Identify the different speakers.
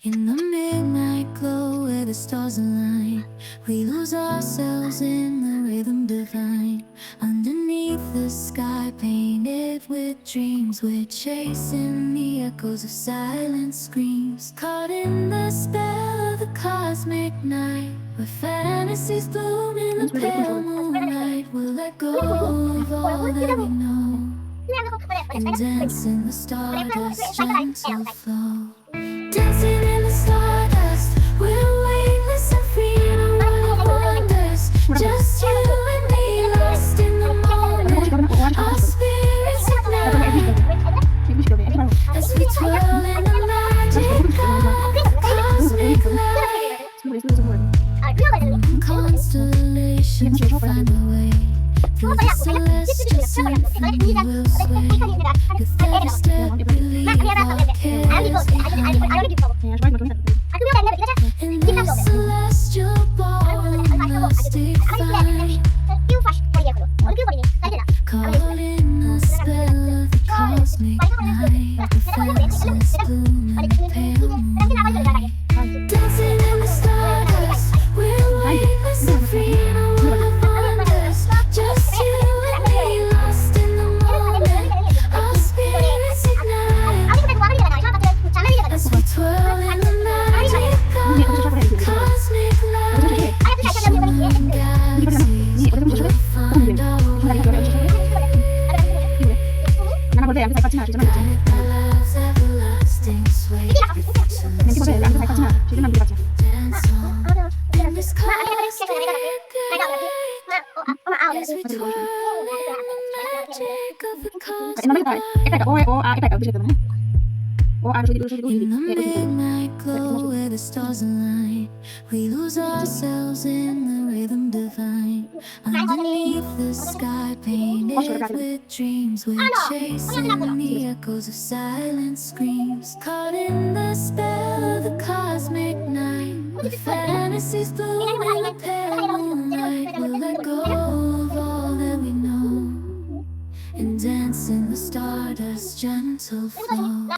Speaker 1: In the midnight glow where the stars align, we lose ourselves in the rhythm divine. Underneath the sky painted with dreams, we're chasing the echoes of silent screams. Caught in the spell of the cosmic night, where fantasies bloom in the pale moonlight. We'll let go of all that we know and dance in the stardust gentle flow. Dancing in the stardust, we're weightless and free in a world of wonders. Just you and me, lost in the moment. Our spirits ignite as we twirl in the magic of cosmic light. Constellations will find a way through the celestial symphony. We'll sway with every step we leave our cares behind. In the celestial ballroom, we'll stay fine. Caught in the spell of the cosmic night, the fences bloom in the pale moonlight. Dancing in the stardust, we're weightless and free in a world of wonders. Just you and me, lost in the moment. Our spirits ignite as we twirl in the magic of cosmic light. Shimmering galaxies will find our way, guided by love's everlasting sway. To dance on in this cosmic night as we twirl in the magic of the cosmic light. In the midnight glow where the stars align, we lose ourselves in the rhythm divine. Underneath the sky painted with dreams, we're chasing the echoes of silent screams. Caught in the spell of the cosmic night, where fantasies bloom in the pale moonlight. We'll let go of all that we know and dance in the stardust gentle flow.